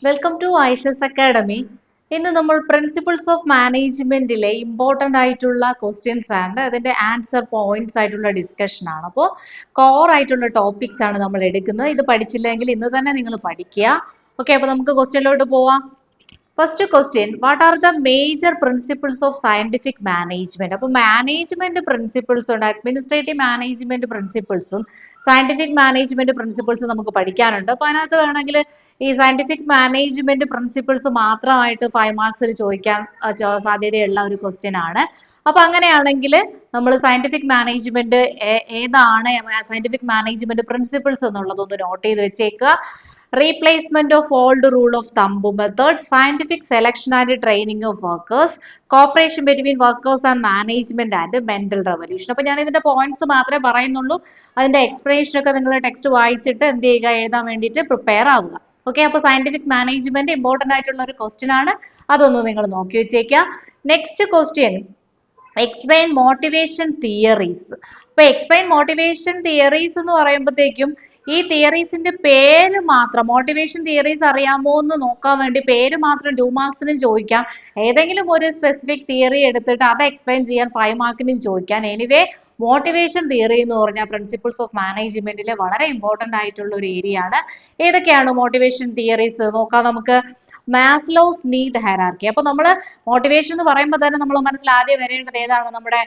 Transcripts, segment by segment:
Welcome to Aisha's academy. ഇന്ന് നമ്മൾ principles of മാനേജ്മെന്റിലെ important ആയിട്ടുള്ള ക്വസ്റ്റ്യൻസ് ആണ്, അതിന്റെ ആൻസർ പോയിന്റ്സ് ആയിട്ടുള്ള ഡിസ്കഷൻ ആണ്. അപ്പോൾ കോർ ആയിട്ടുള്ള ടോപ്പിക്സ് ആണ് നമ്മൾ എടുക്കുന്നത്. ഇത് പഠിച്ചില്ലെങ്കിൽ ഇന്ന് തന്നെ നിങ്ങൾ പഠിക്കുക. ഓക്കെ, അപ്പോൾ നമുക്ക് ക്വസ്റ്റ്യനിലോട്ട് പോവാം. First question, what are the major principles of scientific management? അപ്പോൾ മാനേജ്മെന്റ് പ്രിൻസിപ്പിൾസ് ഉണ്ട്, അഡ്മിനിസ്ട്രേറ്റീവ് മാനേജ്മെന്റ് പ്രിൻസിപ്പിൾസും സയന്റിഫിക് മാനേജ്മെന്റ് പ്രിൻസിപ്പിൾസും നമുക്ക് പഠിക്കാനുണ്ട്. അപ്പോൾ അതിനകത്ത് വേണമെങ്കിൽ ഈ സയന്റിഫിക് മാനേജ്മെന്റ് പ്രിൻസിപ്പിൾസ് മാത്രമായിട്ട് 5 മാർക്സിൽ ചോദിക്കാൻ സാധ്യതയുള്ള ഒരു ക്വസ്റ്റ്യൻ ആണ്. അപ്പൊ അങ്ങനെയാണെങ്കിൽ നമ്മൾ സയന്റിഫിക് മാനേജ്മെന്റ് ഏതാണ്, സയന്റിഫിക് മാനേജ്മെന്റ് പ്രിൻസിപ്പിൾസ് എന്നുള്ളതൊന്ന് നോട്ട് ചെയ്ത് വെച്ചേക്കുക. Replacement of old rule of thumb method, scientific selection and training of workers, cooperation between workers and management and mental revolution. അപ്പോൾ ഞാൻ ഇതിന്റെ പോയിന്റ്സ് മാത്രമേ പറയുന്നുള്ളൂ. അതിന്റെ എക്സ്പ്ലനേഷൻ ഒക്കെ നിങ്ങൾ ടെക്സ്റ്റ് വായിച്ചിട്ട് എന്ത് ചെയ്യുക, എഴുതാൻ വേണ്ടിയിട്ട് പ്രിപ്പയർ ആവുക. ഓക്കെ, അപ്പോൾ സയന്റിഫിക് മാനേജ്മെന്റ് ഇമ്പോർട്ടന്റ് ആയിട്ടുള്ള ഒരു ക്വസ്റ്റ്യൻ ആണ്, അതൊന്ന് നിങ്ങൾ നോക്കി വെച്ചേക്കുക. Next question, explain motivation theories. അപ്പൊ എക്സ്പ്ലെയിൻ മോട്ടിവേഷൻ തിയറീസ് എന്ന് പറയുമ്പോഴത്തേക്കും ഈ തിയറീസിന്റെ പേര് മാത്രം, മോട്ടിവേഷൻ തിയറീസ് അറിയാമോ എന്ന് നോക്കാൻ വേണ്ടി പേര് മാത്രം 2 മാർക്സിനും ചോദിക്കാം. ഏതെങ്കിലും ഒരു സ്പെസിഫിക് തിയറി എടുത്തിട്ട് അത് എക്സ്പ്ലെയിൻ ചെയ്യാൻ 5 മാർക്കിനും ചോദിക്കാം. എനിവേ മോട്ടിവേഷൻ തിയറി എന്ന് പറഞ്ഞാൽ പ്രിൻസിപ്പിൾസ് ഓഫ് മാനേജ്മെന്റിലെ വളരെ ഇമ്പോർട്ടന്റ് ആയിട്ടുള്ള ഒരു ഏരിയ ആണ്. ഏതൊക്കെയാണ് മോട്ടിവേഷൻ തിയറീസ് നോക്കാം നമുക്ക്. Maslow's need hierarchy. അപ്പൊ നമ്മൾ മോട്ടിവേഷൻ എന്ന് പറയുമ്പോൾ തന്നെ നമ്മൾ മനസ്സിൽ ആദ്യം വരേണ്ടത് ഏതാണ്, നമ്മുടെ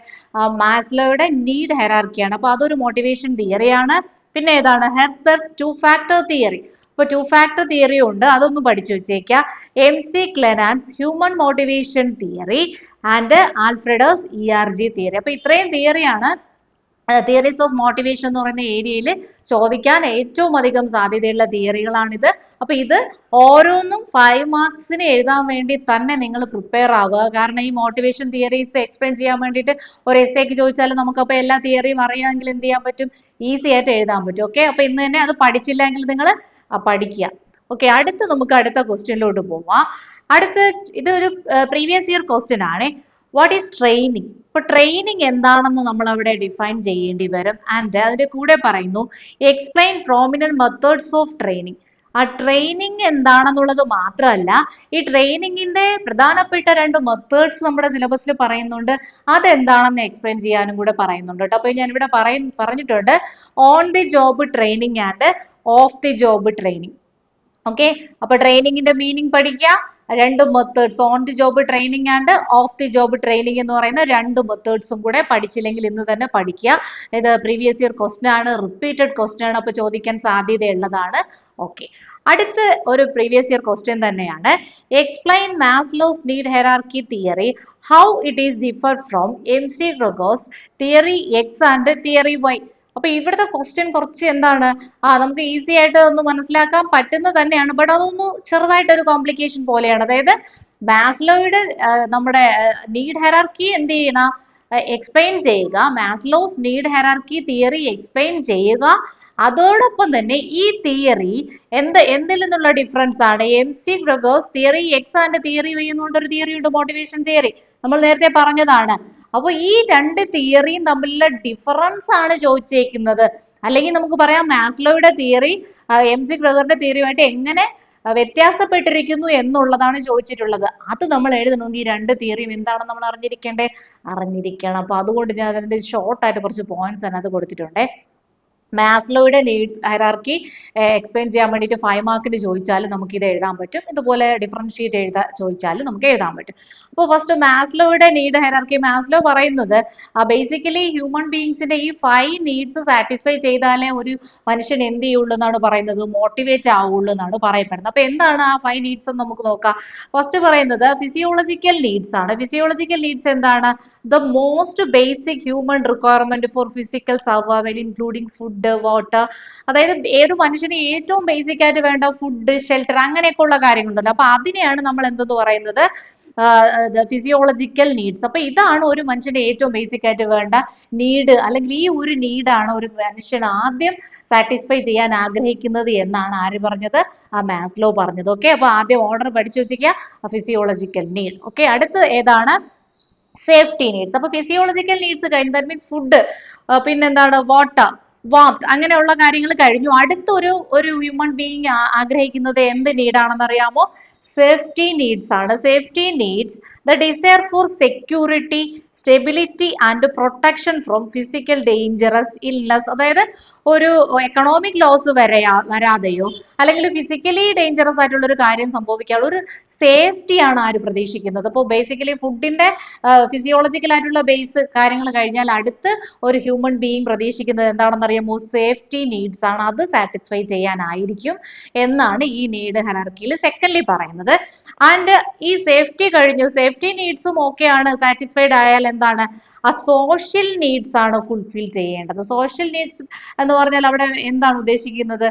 മാസ്ലോയുടെ നീഡ് ഹൈറാർക്കിയാണ്. അപ്പൊ അതൊരു മോട്ടിവേഷൻ തിയറിയാണ്. പിന്നെ ഏതാണ്, ഹെർസ്ബർഗ്സ് 2 ഫാക്ടർ തിയറി. ഇപ്പൊ 2 ഫാക്ടർ തിയറി ഉണ്ട്, അതൊന്നും പഠിച്ചു വെച്ചേക്കുക. MC Clelland's human motivation theory and Alderfer's ERG theory. അപ്പൊ ഇത്രയും തിയറിയാണ് തിയറീസ് ഓഫ് മോട്ടിവേഷൻ എന്ന് പറയുന്ന ഏരിയയിൽ ചോദിക്കാൻ ഏറ്റവും അധികം സാധ്യതയുള്ള തിയറികളാണിത്. അപ്പൊ ഇത് ഓരോന്നും 5 മാർക്സിന് എഴുതാൻ വേണ്ടി തന്നെ നിങ്ങൾ പ്രിപ്പയർ ആവുക. കാരണം ഈ മോട്ടിവേഷൻ തിയറീസ് എക്സ്പ്ലെയിൻ ചെയ്യാൻ വേണ്ടിയിട്ട് ഒരു എസ്സേക്ക് ചോദിച്ചാൽ നമുക്കപ്പോൾ എല്ലാ തിയറിയും അറിയാമെങ്കിൽ എന്ത് ചെയ്യാൻ പറ്റും, ഈസി ആയിട്ട് എഴുതാൻ പറ്റും. ഓക്കെ, അപ്പൊ ഇന്ന് തന്നെ അത് പഠിച്ചില്ലെങ്കിൽ നിങ്ങൾ പഠിക്കുക. ഓക്കെ, നമുക്ക് അടുത്ത ക്വസ്റ്റ്യനിലോട്ട് പോവാം. ഇതൊരു പ്രീവിയസ് ഇയർ ക്വസ്റ്റ്യൻ ആണ്. What is training? ഇപ്പൊ ട്രെയിനിങ് എന്താണെന്ന് നമ്മൾ അവിടെ ഡിഫൈൻ ചെയ്യേണ്ടി വരും. ആൻഡ് അതിന്റെ കൂടെ പറയുന്നു explain prominent methods of training. ആ ട്രെയിനിങ് എന്താണെന്നുള്ളത് മാത്രമല്ല, ഈ ട്രെയിനിങ്ങിന്റെ പ്രധാനപ്പെട്ട 2 മെത്തേഡ്സ് നമ്മുടെ സിലബസിൽ പറയുന്നുണ്ട്. അതെന്താണെന്ന് എക്സ്പ്ലെയിൻ ചെയ്യാനും കൂടെ പറയുന്നുണ്ട് കേട്ടോ. അപ്പൊ ഞാനിവിടെ പറഞ്ഞിട്ടുണ്ട് on the job training and of the job training. Okay, അപ്പൊ ട്രെയിനിങ്ങിന്റെ മീനിങ് പഠിക്കുക. 2 methods, on the job training and of the job training എന്ന് പറയുന്ന 2 മെത്തേഡ്സും കൂടെ പഠിച്ചില്ലെങ്കിൽ ഇന്ന് തന്നെ പഠിക്കുക. ഇത് പ്രീവിയസ് ഇയർ ക്വസ്റ്റ്യൻ ആണ്, റിപ്പീറ്റഡ് ക്വസ്റ്റ്യൻ ആണ്, അപ്പൊ ചോദിക്കാൻ സാധ്യതയുള്ളതാണ്. ഓക്കെ, അടുത്ത ഒരു പ്രീവിയസ് ഇയർ ക്വസ്റ്റ്യൻ തന്നെയാണ്. Explain Maslow's need hierarchy theory, how it is differ from MC Gregor's theory X and theory Y. അപ്പൊ ഇവിടുത്തെ ക്വസ്റ്റ്യൻ കുറച്ച് എന്താണ്, നമുക്ക് ഈസി ആയിട്ട് ഒന്ന് മനസ്സിലാക്കാൻ പറ്റുന്നത് തന്നെയാണ്, ബട്ട് അതൊന്ന് ചെറുതായിട്ടൊരു കോംപ്ലിക്കേഷൻ പോലെയാണ്. അതായത് മാസ്ലോയുടെ നമ്മുടെ നീഡ് ഹൈറാർക്കി എന്ത് ചെയ്യണം, എക്സ്പ്ലെയിൻ ചെയ്യുക. Maslow's need hierarchy theory explain ചെയ്യുക. അതോടൊപ്പം തന്നെ ഈ തിയറി എന്തിൽ നിന്നുള്ള ഡിഫറൻസ് ആണ്, MC Gregor's theory X and theory Y എന്നുകൊണ്ടൊരു തിയറി ഉണ്ട്, മോട്ടിവേഷൻ തിയറി, നമ്മൾ നേരത്തെ പറഞ്ഞതാണ്. അപ്പൊ ഈ 2 തിയറിയും തമ്മിലുള്ള ഡിഫറൻസ് ആണ് ചോദിച്ചേക്കുന്നത്. അല്ലെങ്കിൽ നമുക്ക് പറയാം മാസ്ലോയുടെ തിയറി MC Gregor's തിയറിയുമായിട്ട് എങ്ങനെ വ്യത്യാസപ്പെട്ടിരിക്കുന്നു എന്നുള്ളതാണ് ചോദിച്ചിട്ടുള്ളത്. അത് നമ്മൾ എഴുതണമെങ്കിൽ ഈ 2 തിയറിയും എന്താണെന്ന് നമ്മൾ അറിഞ്ഞിരിക്കണം. അപ്പൊ അതുകൊണ്ട് ഞാൻ അതിന്റെ ഷോർട്ട് ആയിട്ട് കുറച്ച് പോയിന്റ്സ് അതിനകത്ത് കൊടുത്തിട്ടുണ്ട്. മാസ്ലോയുടെ നീഡ് ഹൈറാർക്കി എക്സ്പ്ലെയിൻ ചെയ്യാൻ വേണ്ടിയിട്ട് 5 മാർക്കിന് ചോദിച്ചാൽ നമുക്ക് ഇത് എഴുതാൻ പറ്റും. ഇതുപോലെ ഡിഫറൻഷിയേറ്റ് ചോദിച്ചാൽ നമുക്ക് എഴുതാൻ പറ്റും. അപ്പോൾ ഫസ്റ്റ് മാസ്ലോയുടെ നീഡ് ഹൈറാർക്കി, മാസ്ലോ പറയുന്നത് ബേസിക്കലി ഹ്യൂമൻ ബീയിങ്സിന്റെ ഈ 5 നീഡ്സ് സാറ്റിസ്ഫൈ ചെയ്താലേ ഒരു മനുഷ്യൻ എന്ത് ചെയ്യുള്ളൂ എന്നാണ് പറയുന്നത്, മോട്ടിവേറ്റ് ആവുള്ളൂ എന്നാണ് പറയപ്പെടുന്നത്. അപ്പൊ എന്താണ് ആ 5 നീഡ്സ് എന്ന് നമുക്ക് നോക്കാം. ഫസ്റ്റ് പറയുന്നത് ഫിസിയോളജിക്കൽ നീഡ്സ് ആണ്. ഫിസിയോളജിക്കൽ നീഡ്സ് എന്താണ്, the most basic human requirement for physical survival including food, water. അതായത് ഏത് മനുഷ്യന് ഏറ്റവും ബേസിക് ആയിട്ട് വേണ്ട ഫുഡ്, ഷെൽട്ടർ, അങ്ങനെയൊക്കെ ഉള്ള കാര്യങ്ങളുണ്ടല്ലോ. അപ്പൊ അതിനെയാണ് നമ്മൾ എന്തെന്ന് പറയുന്നത്, ഫിസിയോളജിക്കൽ നീഡ്സ്. അപ്പൊ ഇതാണ് ഒരു മനുഷ്യന്റെ ഏറ്റവും ബേസിക് ആയിട്ട് വേണ്ട നീഡ്, അല്ലെങ്കിൽ ഈ ഒരു നീഡാണ് ഒരു മനുഷ്യൻ ആദ്യം സാറ്റിസ്ഫൈ ചെയ്യാൻ ആഗ്രഹിക്കുന്നത് എന്നാണ് ആര് പറഞ്ഞത്, മാസ്ലോ പറഞ്ഞത്. ഓക്കെ, അപ്പൊ ആദ്യം ഓർഡർ പഠിച്ചു വെച്ചിരിക്കുക, ഫിസിയോളജിക്കൽ നീഡ്. ഓക്കെ, അടുത്ത് ഏതാണ്, സേഫ്റ്റി നീഡ്സ്. അപ്പൊ ഫിസിയോളജിക്കൽ നീഡ്സ് കഴിഞ്ഞ്, ദാറ്റ് മീൻസ് ഫുഡ്, പിന്നെന്താണ്, വാട്ടർ, വാംത്ത് അങ്ങനെയുള്ള കാര്യങ്ങൾ കഴിഞ്ഞു. അടുത്തൊരു ഹ്യൂമൻ ബീയിങ് ആഗ്രഹിക്കുന്നത് എന്ത് നീഡാണെന്ന് അറിയാമോ? സേഫ്റ്റി നീഡ്സ് ആണ്. Safety needs the desire for security, stability and protection from physical dangerous illness. അതായത് ഒരു എക്കണോമിക് ലോസ് വരാതെയോ അല്ലെങ്കിൽ ഫിസിക്കലി ഡേഞ്ചറസ് ആയിട്ടുള്ള ഒരു കാര്യം സംഭവിക്കാനുള്ള ഒരു സേഫ്റ്റി ആണ് ആര് പ്രതീക്ഷിക്കുന്നത്. അപ്പോൾ ബേസിക്കലി ഫുഡിന്റെ ഫിസിയോളജിക്കൽ ആയിട്ടുള്ള ബേസ് കാര്യങ്ങൾ കഴിഞ്ഞാൽ അടുത്ത് ഒരു ഹ്യൂമൻ ബീയിങ് പ്രതീക്ഷിക്കുന്നത് എന്താണെന്ന് അറിയാമോ? സേഫ്റ്റി നീഡ്സ് ആണ്. അത് സാറ്റിസ്ഫൈ ചെയ്യാനായിരിക്കും എന്നാണ് ഈ നീഡ് ഹയറാർക്കിയിൽ സെക്കൻഡ്ലി പറയുന്നത്. ആൻഡ് ഈ സേഫ്റ്റി കഴിഞ്ഞു, സേഫ്റ്റി നീഡ്സും ഓക്കെ ആണ്, സാറ്റിസ്ഫൈഡ് ആയാൽ എന്താണ്? ആ സോഷ്യൽ നീഡ്സ് ആണ് ഫുൾഫിൽ ചെയ്യേണ്ടത്. സോഷ്യൽ നീഡ്സ് എന്ന് പറഞ്ഞാൽ അവിടെ എന്താണ് ഉദ്ദേശിക്കുന്നത്?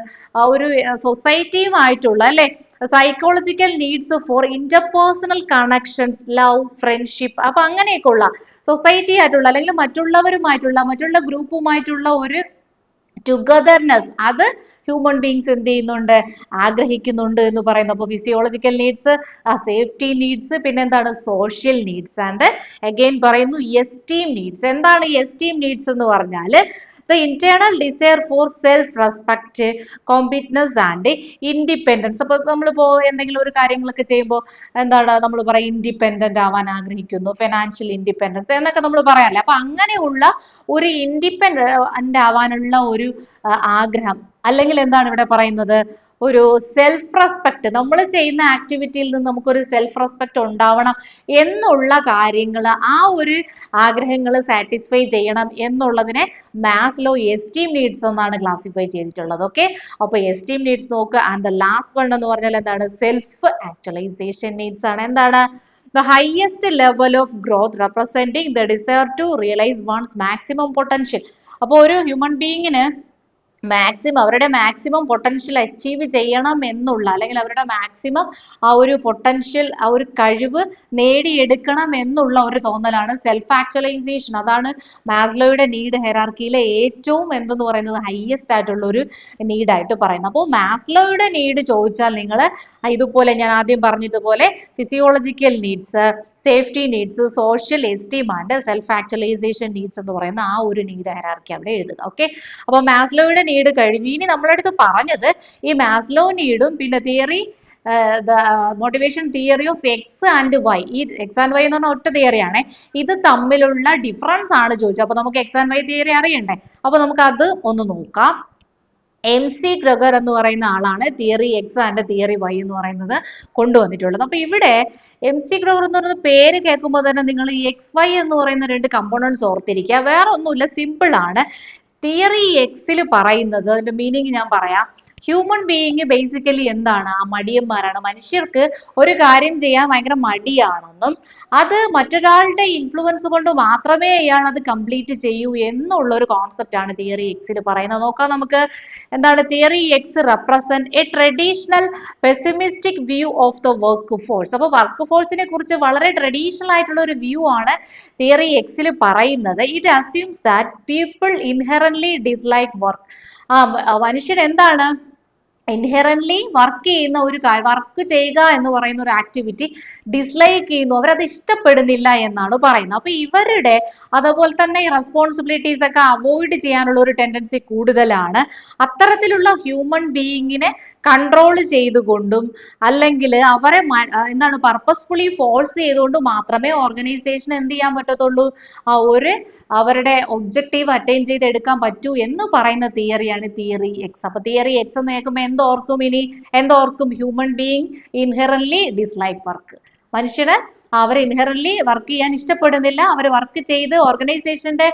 ഒരു സൊസൈറ്റിയുമായിട്ടുള്ള അല്ലെ psychological needs four interpersonal connections, love, friendship, അപ്പൊ അങ്ങനെയൊക്കെയുള്ള സൊസൈറ്റി ആയിട്ടുള്ള അല്ലെങ്കിൽ മറ്റുള്ള ഗ്രൂപ്പുമായിട്ടുള്ള ഒരു ടുഗദർനെസ് അത് ഹ്യൂമൻ ബീങ്സ് എന്ത് ചെയ്യുന്നുണ്ട്? ആഗ്രഹിക്കുന്നുണ്ട് എന്ന് പറയുന്നു. അപ്പോൾ ഫിസിയോളജിക്കൽ നീഡ്സ്, സേഫ്റ്റി നീഡ്സ്, പിന്നെ എന്താണ്? സോഷ്യൽ നീഡ്സ് ആൻഡ് അഗൈൻ പറയുന്നു എസ്റ്റീം നീഡ്സ്. എന്താണ് എസ്റ്റീം നീഡ്സ് എന്ന് പറഞ്ഞാൽ the internal desire for self respect, competence and independence. അപ്പോൾ നമ്മളിപ്പോ എന്തെങ്കിലും ഒരു കാര്യങ്ങളൊക്കെ ചെയ്യുമ്പോൾ എന്താണ് നമ്മൾ പറയും? ഇൻഡിപെൻഡന്റ് ആവാൻ ആഗ്രഹിക്കുന്നു, ഫിനാൻഷ്യൽ ഇൻഡിപെൻഡൻസ് എന്നൊക്കെ നമ്മൾ പറയാറില്ലേ? അപ്പൊ അങ്ങനെയുള്ള ഒരു ഇൻഡിപെൻഡന്റ് ആവാനുള്ള ഒരു ആഗ്രഹം, അല്ലെങ്കിൽ എന്താണ് ഇവിടെ പറയുന്നത്? ഒരു സെൽഫ് റെസ്പെക്ട്, നമ്മൾ ചെയ്യുന്ന ആക്ടിവിറ്റിയിൽ നിന്ന് നമുക്കൊരു സെൽഫ് റെസ്പെക്ട് ഉണ്ടാവണം എന്നുള്ള കാര്യങ്ങൾ, ആ ഒരു ആഗ്രഹങ്ങൾ സാറ്റിസ്ഫൈ ചെയ്യണം എന്നുള്ളതിനെ മാസ്ലോ എസ്റ്റീം നീഡ്സ് എന്നാണ് ക്ലാസിഫൈ ചെയ്തിട്ടുള്ളത്. ഓക്കെ, അപ്പൊ എസ്റ്റീം നീഡ്സ് നോക്കുക. ആൻഡ് ദ ലാസ്റ്റ് വൺ എന്ന് പറഞ്ഞാൽ എന്താണ്? സെൽഫ് ആക്ച്വലൈസേഷൻ നീഡ്സ് ആണ്. എന്താണ്? the highest level of growth representing the desire to realize one's maximum potential. അപ്പോൾ ഒരു ഹ്യൂമൻ ബീയിങ്ങിന് അവരുടെ മാക്സിമം പൊട്ടൻഷ്യൽ അച്ചീവ് ചെയ്യണം എന്നുള്ള, അല്ലെങ്കിൽ അവരുടെ മാക്സിമം ആ ഒരു പൊട്ടൻഷ്യൽ, ആ ഒരു കഴിവ് നേടിയെടുക്കണം എന്നുള്ള ഒരു തോന്നലാണ് സെൽഫ് ആക്ച്വലൈസേഷൻ. അതാണ് മാസ്ലോയുടെ നീഡ് ഹെറാർക്കിയിലെ ഏറ്റവും എന്തെന്ന് പറയുന്നത് ഹയസ്റ്റ് ആയിട്ടുള്ള ഒരു നീഡായിട്ട് പറയുന്നത്. അപ്പോൾ മാസ്ലോയുടെ നീഡ് ചോദിച്ചാൽ നിങ്ങൾ ഇതുപോലെ ഞാൻ ആദ്യം പറഞ്ഞതുപോലെ physiological needs, safety needs, social esteem and self actualisation needs എന്ന് പറയുന്ന ആ ഒരു നീഡ് ഹയറാർക്കി അവിടെ എഴുതുക. ഓക്കെ, അപ്പൊ മാസ്ലോയുടെ നീഡ് കഴിഞ്ഞു. ഇനി നമ്മുടെ അടുത്ത് പറഞ്ഞത് ഈ മാസ്ലോ നീഡും പിന്നെ theory motivation theory of X and Y. ഈ എക്സ് ആൻഡ് വൈ എന്ന് പറഞ്ഞ ഒറ്റ തിയറിയാണ്. ഇത് തമ്മിലുള്ള ഡിഫറൻസ് ആണ് ചോദിച്ചത്. അപ്പൊ നമുക്ക് എക്സ് ആൻഡ് വൈ തിയറി അറിയണ്ടേ? അപ്പൊ നമുക്ക് അത് ഒന്ന് നോക്കാം. MC ഗ്രഗർ എന്ന് പറയുന്ന ആളാണ് theory X and theory Y എന്ന് പറയുന്നത് കൊണ്ടുവന്നിട്ടുള്ളത്. അപ്പൊ ഇവിടെ MC ഗ്രഗർ എന്ന് പറയുന്ന പേര് കേൾക്കുമ്പോൾ തന്നെ നിങ്ങൾ ഈ എക്സ് വൈ എന്ന് പറയുന്ന രണ്ട് കമ്പോണൻസ് ഓർത്തിരിക്കുക. വേറെ ഒന്നുമില്ല, സിമ്പിൾ ആണ്. തിയറി എക്സിൽ പറയുന്നത്, അതിന്റെ മീനിങ് ഞാൻ പറയാം. ഹ്യൂമൻ ബീയിങ് ബേസിക്കലി എന്താണ്? ആ മടിയന്മാരാണ്. മനുഷ്യർക്ക് ഒരു കാര്യം ചെയ്യാൻ ഭയങ്കര മടിയാണെന്നും അത് മറ്റൊരാളുടെ ഇൻഫ്ലുവൻസ് കൊണ്ട് മാത്രമേ ഇയാൾ അത് കംപ്ലീറ്റ് ചെയ്യൂ എന്നുള്ള ഒരു കോൺസെപ്റ്റ് ആണ് തിയറി എക്സിൽ പറയുന്നത്. നോക്കാം നമുക്ക് എന്താണ് theory X represent A traditional pessimistic view of the work force. അപ്പോൾ വർക്ക് ഫോഴ്സിനെ കുറിച്ച് വളരെ ട്രഡീഷണൽ ആയിട്ടുള്ള ഒരു വ്യൂ ആണ് തിയറി എക്സിൽ പറയുന്നത്. It assumes that people inherently dislike work. മനുഷ്യൻ എന്താണ് ഇൻഹെറന്റ്ലി വർക്ക് ചെയ്യുന്ന ഒരു വർക്ക് ചെയ്യുക എന്ന് പറയുന്ന ഒരു ആക്ടിവിറ്റി ഡിസ്ലൈക്ക് ചെയ്യുന്നു, അവരത് ഇഷ്ടപ്പെടുന്നില്ല എന്നാണ് പറയുന്നത്. അപ്പൊ ഇവരുടെ അതുപോലെ തന്നെ ഈ റെസ്പോൺസിബിലിറ്റീസ് ഒക്കെ അവോയ്ഡ് ചെയ്യാനുള്ള ഒരു ടെൻഡൻസി കൂടുതലാണ്. അത്തരത്തിലുള്ള ഹ്യൂമൻ ബീയിങ്ങിനെ കൺട്രോൾ ചെയ്തുകൊണ്ടും അല്ലെങ്കിൽ അവരെ എന്താണ് പർപ്പസ്ഫുള്ളി ഫോഴ്സ് ചെയ്തുകൊണ്ട് മാത്രമേ ഓർഗനൈസേഷൻ എന്ത് ചെയ്യാൻ പറ്റത്തുള്ളൂ? അവരുടെ ഒബ്ജക്റ്റീവ് അറ്റൈൻ ചെയ്തെടുക്കാൻ പറ്റൂ എന്ന് പറയുന്ന തിയറിയാണ് തിയറി എക്സ്. അപ്പൊ തിയറി എക്സ് എന്ന് കേൾക്കുമ്പോൾ എന്തോർക്കും? Human being inherently dislike work. മനുഷ്യന് അവർ ഇൻഹെറന്റ്ലി വർക്ക് ചെയ്യാൻ ഇഷ്ടപ്പെടുന്നില്ല. അവർ വർക്ക് ചെയ്ത് ഓർഗനൈസേഷന്റെ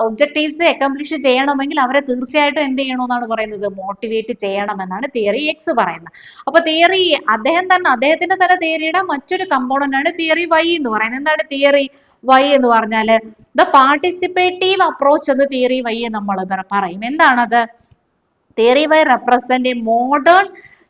ഒബ്ജക്റ്റീവ്സ് അക്കംപ്ലിഷ് ചെയ്യണമെങ്കിൽ അവരെ തീർച്ചയായിട്ടും എന്ത് ചെയ്യണമെന്നാണ് പറയുന്നത്? മോട്ടിവേറ്റ് ചെയ്യണമെന്നാണ് തിയറി എക്സ് പറയുന്നത്. അപ്പൊ തിയറി അദ്ദേഹത്തിന്റെ തന്നെ തിയറിയുടെ മറ്റൊരു കമ്പോണന്റ് ആണ് തിയറി വൈ എന്ന് പറയുന്നത്. എന്താണ് തിയറി വൈ എന്ന് പറഞ്ഞാല്? ദ പാർട്ടിസിപ്പേറ്റീവ് അപ്രോച്ച് എന്ന് തിയറി വൈ നമ്മൾ പറയും. എന്താണത്? Theory Y represent a modern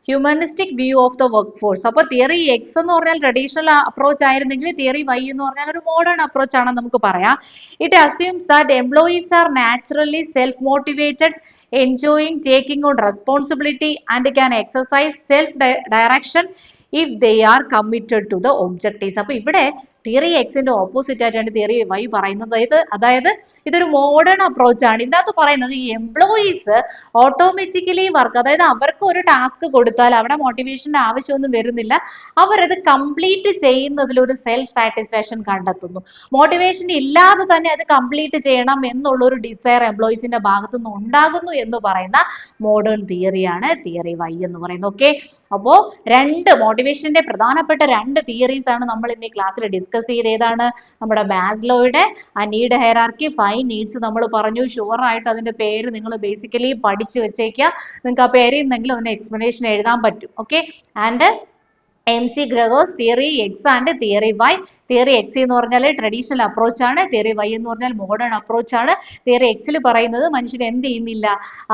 humanistic view of the work force. അപ്പൊ തിയറി എക്സ് എന്ന് പറഞ്ഞാൽ ട്രഡീഷണൽ അപ്രോച്ച് ആയിരുന്നെങ്കിൽ തിയറി വൈ എന്ന് പറഞ്ഞാൽ ഒരു മോഡേൺ അപ്രോച്ച് ആണെന്ന് നമുക്ക് പറയാം. It assumes that employees are naturally self motivated, enjoying taking on responsibility and can exercise self direction if they are committed to the objectives. അപ്പൊ ഇവിടെ തിയറി എക്സിന്റെ ഓപ്പോസിറ്റ് ആയിട്ടാണ് തിയറി വൈ പറയുന്നത്. അതായത് ഇതൊരു മോഡേൺ അപ്രോച്ച് ആണ്. ഇതിനകത്ത് പറയുന്നത് ഈ എംപ്ലോയീസ് ഓട്ടോമാറ്റിക്കലി വർക്ക്, അതായത് അവർക്ക് ഒരു ടാസ്ക് കൊടുത്താൽ അവിടെ മോട്ടിവേഷന്റെ ആവശ്യമൊന്നും വരുന്നില്ല, അവരത് കംപ്ലീറ്റ് ചെയ്യുന്നതിൽ ഒരു സെൽഫ് സാറ്റിസ്ഫാക്ഷൻ കണ്ടെത്തുന്നു. മോട്ടിവേഷൻ ഇല്ലാതെ തന്നെ അത് കംപ്ലീറ്റ് ചെയ്യണം എന്നുള്ള ഒരു ഡിസയർ എംപ്ലോയീസിന്റെ ഭാഗത്തു നിന്ന് ഉണ്ടാകുന്നു എന്ന് പറയുന്ന മോഡേൺ തിയറിയാണ് തിയറി വൈ എന്ന് പറയുന്നത്. ഓക്കെ, അപ്പോ മോട്ടിവേഷന്റെ പ്രധാനപ്പെട്ട രണ്ട് തിയറീസ് ആണ് നമ്മൾ ഇന്ന് ഈ ക്ലാസ്സിൽ ഡിസ്കസ് ചെയ്ത്. ഏതാണ്? നമ്മുടെ മാസ്ലോയുടെ നീഡ് ഹൈറാർക്കി, 5 നീഡ്സ് നമ്മൾ പറഞ്ഞു. ഷുവർ ആയിട്ട് അതിന്റെ പേര് നിങ്ങൾ ബേസിക്കലി പഠിച്ചു വെച്ചേക്കുക. നിങ്ങൾക്ക് ആ പേരിൽ നിന്നെങ്കിലും അതിന്റെ എക്സ്പ്ലനേഷൻ എഴുതാൻ പറ്റും. Okay, and MC Gregor's theory X and theory Y. Theory X എന്ന് പറഞ്ഞാൽ ട്രഡീഷണൽ അപ്രോച്ച് ആണ്, തിയറി വൈ എന്ന് പറഞ്ഞാൽ മോഡേൺ അപ്രോച്ച് ആണ്. തിയറി എക്സിൽ പറയുന്നത് മനുഷ്യൻ എന്ത് ചെയ്യുന്നില്ല,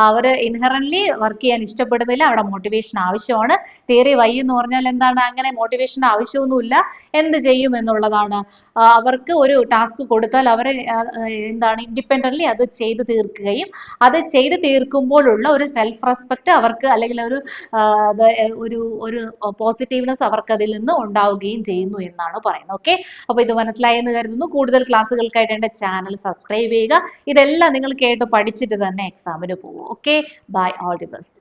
അവർ ഇൻഹറന്റ്ലി വർക്ക് ചെയ്യാൻ ഇഷ്ടപ്പെടുന്നില്ല, അവിടെ മോട്ടിവേഷൻ ആവശ്യമാണ്. തിയറി വൈ എന്ന് പറഞ്ഞാൽ എന്താണ്? അങ്ങനെ മോട്ടിവേഷൻ ആവശ്യമൊന്നുമില്ല, എന്ത് ചെയ്യും എന്നുള്ളതാണ്. അവർക്ക് ഒരു ടാസ്ക് കൊടുത്താൽ അവർ എന്താണ് ഇൻഡിപെൻഡന്റ്ലി അത് ചെയ്ത് തീർക്കുകയും അത് ചെയ്ത് തീർക്കുമ്പോഴുള്ള ഒരു സെൽഫ് റെസ്പെക്ട് അവർക്ക്, അല്ലെങ്കിൽ ഒരു പോസിറ്റീവ്നെസ് അവർക്ക് അതിൽ നിന്ന് ഉണ്ടാവുകയും ചെയ്യുന്നു എന്നാണ് പറയുന്നത്. ഓക്കെ, അപ്പോൾ ഇത് മനസ്സിലായെന്ന് കരുതുന്നു. കൂടുതൽ ക്ലാസ്സുകൾക്കായിട്ട് എൻ്റെ ചാനൽ സബ്സ്ക്രൈബ് ചെയ്യുക. ഇതെല്ലാം നിങ്ങൾ കേട്ട് പഠിച്ചിട്ട് തന്നെ എക്സാമിന് പോകും. Okay, bye, all the best.